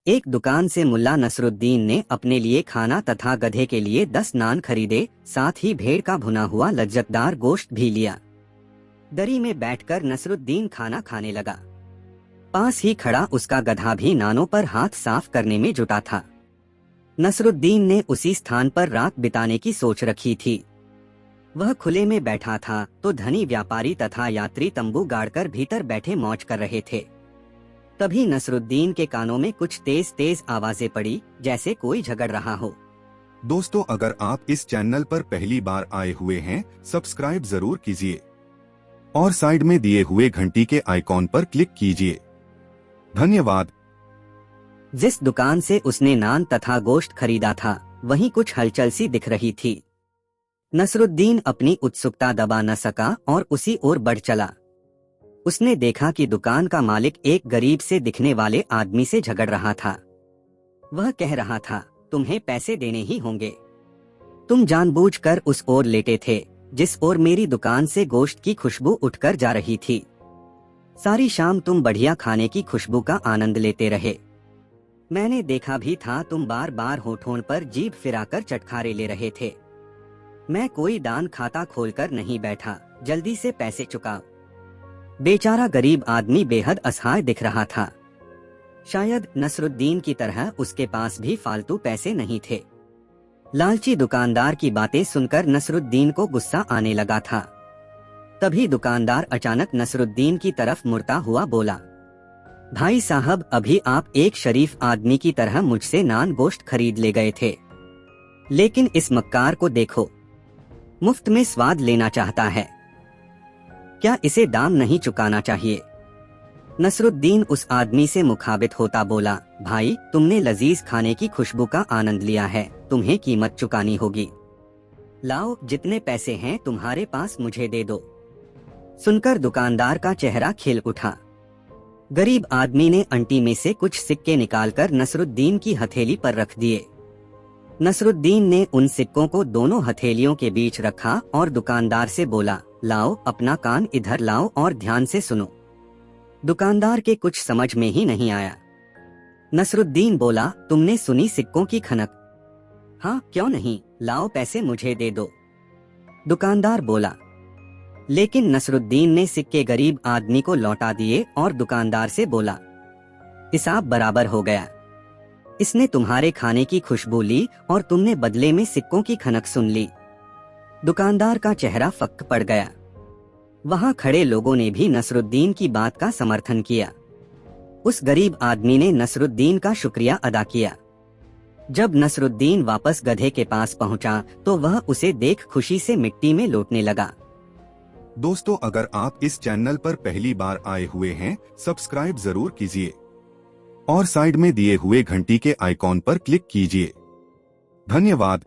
एक दुकान से मुल्ला नसरुद्दीन ने अपने लिए खाना तथा गधे के लिए 10 नान खरीदे, साथ ही भेड़ का भुना हुआ लज्जतदार गोश्त भी लिया। दरी में बैठकर नसरुद्दीन खाना खाने लगा। पास ही खड़ा उसका गधा भी नानों पर हाथ साफ करने में जुटा था। नसरुद्दीन ने उसी स्थान पर रात बिताने की सोच रखी थी। वह खुले में बैठा था तो धनी व्यापारी तथा यात्री तंबू गाड़कर भीतर बैठे मौज कर रहे थे। तभी नसरुद्दीन के कानों में कुछ तेज तेज आवाजें पड़ी, जैसे कोई झगड़ रहा हो। दोस्तों, अगर आप इस चैनल पर पहली बार आए हुए हैं, सब्सक्राइब जरूर कीजिए और साइड में दिए हुए घंटी के आइकॉन पर क्लिक कीजिए। धन्यवाद। जिस दुकान से उसने नान तथा गोश्त खरीदा था, वहीं कुछ हलचल सी दिख रही थी। नसरुद्दीन अपनी उत्सुकता दबा न सका और उसी ओर बढ़ चला। उसने देखा कि दुकान का मालिक एक गरीब से दिखने वाले आदमी से झगड़ रहा था। वह कह रहा था, तुम्हें पैसे देने ही होंगे। तुम जानबूझकर उस ओर लेटे थे जिस ओर मेरी दुकान से गोश्त की खुशबू उठकर जा रही थी। सारी शाम तुम बढ़िया खाने की खुशबू का आनंद लेते रहे। मैंने देखा भी था, तुम बार बार होठों पर जीभ फिराकर चटखारे ले रहे थे। मैं कोई दान खाता खोलकर नहीं बैठा, जल्दी से पैसे चुकाओ। बेचारा गरीब आदमी बेहद असहाय दिख रहा था। शायद नसरुद्दीन की तरह उसके पास भी फालतू पैसे नहीं थे। लालची दुकानदार की बातें सुनकर नसरुद्दीन को गुस्सा आने लगा था। तभी दुकानदार अचानक नसरुद्दीन की तरफ मुड़ता हुआ बोला, भाई साहब, अभी आप एक शरीफ आदमी की तरह मुझसे नान गोश्त खरीद ले गए थे, लेकिन इस मक्कार को देखो, मुफ्त में स्वाद लेना चाहता है। क्या इसे दाम नहीं चुकाना चाहिए? नसरुद्दीन उस आदमी से मुखाबित होता बोला, भाई, तुमने लजीज खाने की खुशबू का आनंद लिया है, तुम्हें कीमत चुकानी होगी। लाओ, जितने पैसे हैं तुम्हारे पास मुझे दे दो। सुनकर दुकानदार का चेहरा खिल उठा। गरीब आदमी ने अंटी में से कुछ सिक्के निकालकर नसरुद्दीन की हथेली पर रख दिए। नसरुद्दीन ने उन सिक्कों को दोनों हथेलियों के बीच रखा और दुकानदार से बोला, लाओ, अपना कान इधर लाओ और ध्यान से सुनो। दुकानदार के कुछ समझ में ही नहीं आया। नसरुद्दीन बोला, तुमने सुनी सिक्कों की खनक? हाँ, क्यों नहीं, लाओ, पैसे मुझे दे दो। दुकानदार बोला। लेकिन नसरुद्दीन ने सिक्के गरीब आदमी को लौटा दिए और दुकानदार से बोला, हिसाब बराबर हो गया। इसने तुम्हारे खाने की खुशबू ली और तुमने बदले में सिक्कों की खनक सुन ली। दुकानदार का चेहरा फक्क पड़ गया। वहां खड़े लोगों ने भी नसरुद्दीन की बात का समर्थन किया। उस गरीब आदमी ने नसरुद्दीन का शुक्रिया अदा किया। जब नसरुद्दीन वापस गधे के पास पहुंचा तो वह उसे देख खुशी से मिट्टी में लौटने लगा। दोस्तों, अगर आप इस चैनल पर पहली बार आए हुए हैं, सब्सक्राइब जरूर कीजिए और साइड में दिए हुए घंटी के आइकॉन पर क्लिक कीजिए। धन्यवाद।